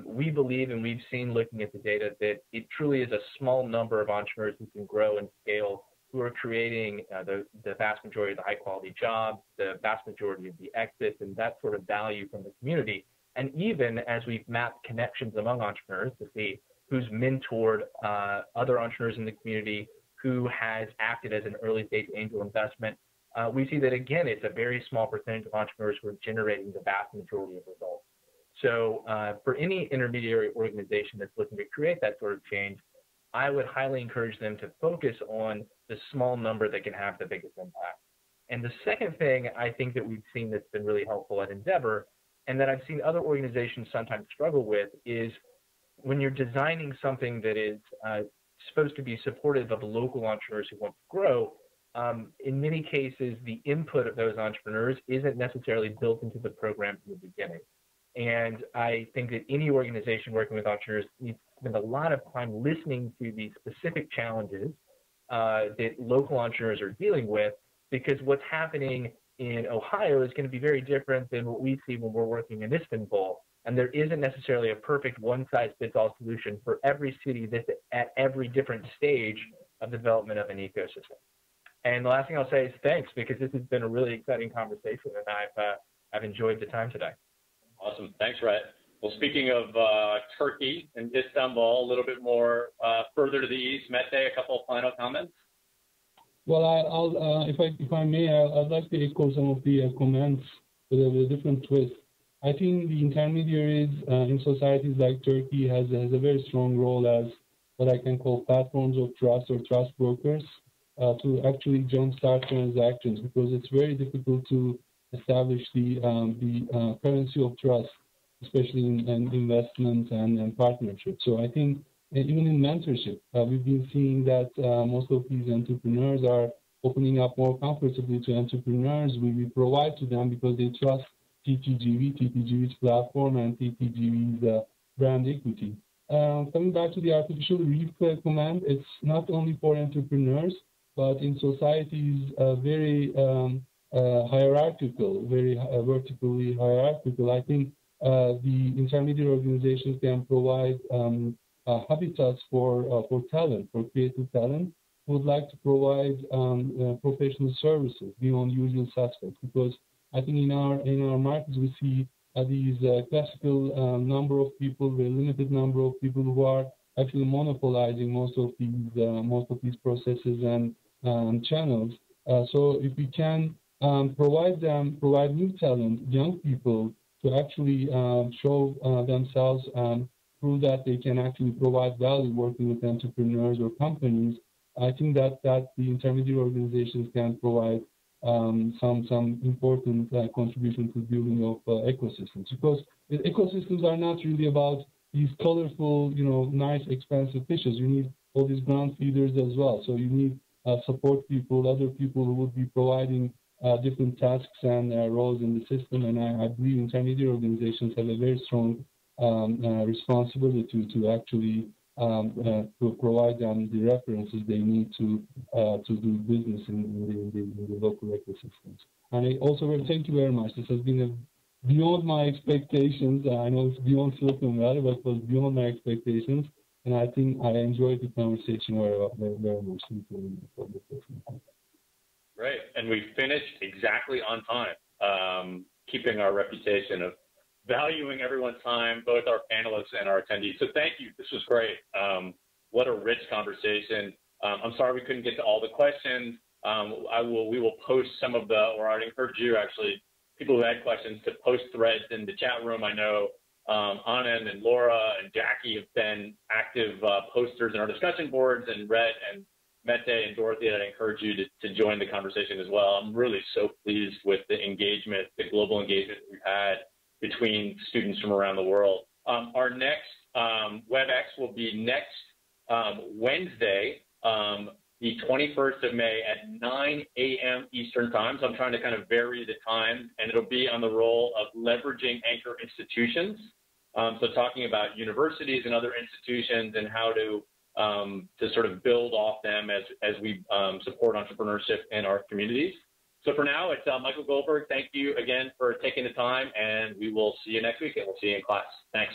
We believe, and we've seen looking at the data, that it truly is a small number of entrepreneurs who can grow and scale, who are creating the vast majority of the high quality jobs, the vast majority of the exits, and that sort of value from the community. And even as we've mapped connections among entrepreneurs to see who's mentored other entrepreneurs in the community, who has acted as an early stage angel investment, we see that, again, it's a very small percentage of entrepreneurs who are generating the vast majority of results. So for any intermediary organization that's looking to create that sort of change, I would highly encourage them to focus on the small number that can have the biggest impact. And the second thing I think that we've seen that's been really helpful at Endeavor, and that I've seen other organizations sometimes struggle with, is when you're designing something that is supposed to be supportive of local entrepreneurs who want to grow, in many cases, the input of those entrepreneurs isn't necessarily built into the program from the beginning. And I think that any organization working with entrepreneurs needs to spend a lot of time listening to the specific challenges that local entrepreneurs are dealing with, because what's happening in Ohio is going to be very different than what we see when we're working in Istanbul. And there isn't necessarily a perfect one-size-fits-all solution for every city that's at every different stage of the development of an ecosystem. And the last thing I'll say is thanks, because this has been a really exciting conversation, and I've enjoyed the time today. Awesome. Thanks, Rhett. Well, speaking of Turkey and Istanbul, a little bit more further to the east, Mete, a couple of final comments? Well, if I may, I'd like to echo some of the comments with a different twist. I think the intermediaries in societies like Turkey has a very strong role as what I can call platforms of trust or trust brokers to actually jumpstart transactions, because it's very difficult to establish the currency of trust, especially in investment and partnership. So I think even in mentorship, we've been seeing that most of these entrepreneurs are opening up more comfortably to entrepreneurs. We provide to them because they trust TTGV's platform and TTGV's brand equity. Coming back to the artificial reef command, it's not only for entrepreneurs, but in societies very hierarchical, very vertically hierarchical. I think the intermediate organizations can provide habitats for talent, for creative talent, who would like to provide professional services beyond usual suspects. Because I think in our markets we see these classical number of people, very limited number of people who are actually monopolizing most of these processes and channels. So if we can provide new talent, young people, to actually show themselves, prove that they can actually provide value working with entrepreneurs or companies, I think that the intermediate organizations can provide some important contribution to building of ecosystems. Because ecosystems are not really about these colorful, nice, expensive fishes. You need all these ground feeders as well. So you need support people, other people who would be providing different tasks and roles in the system. And I believe intermediate organizations have a very strong responsibility to actually to provide them the references they need to do business in the local ecosystems. And I also thank you very much. This has been beyond my expectations. I know it's beyond Silicon Valley, but it was beyond my expectations. And I think I enjoyed the conversation very much. Great. And we finished exactly on time, keeping our reputation of valuing everyone's time, both our panelists and our attendees. So thank you. This was great. What a rich conversation. I'm sorry we couldn't get to all the questions. We will post some of or I'd encourage you actually, people who had questions, to post threads in the chat room. I know Anand and Laura and Jackie have been active posters in our discussion boards, and Rhett and Mete and Dorothy, I'd encourage you to join the conversation as well. I'm really so pleased with the engagement, the global engagement we've had between students from around the world. Our next Webex will be next Wednesday, the 21st of May at 9 a.m. Eastern Time. So I'm trying to kind of vary the time, and it'll be on the role of leveraging anchor institutions. So talking about universities and other institutions and how to sort of build off them as we support entrepreneurship in our communities. So for now, it's Michael Goldberg. Thank you again for taking the time, and we will see you next week, and we'll see you in class. Thanks.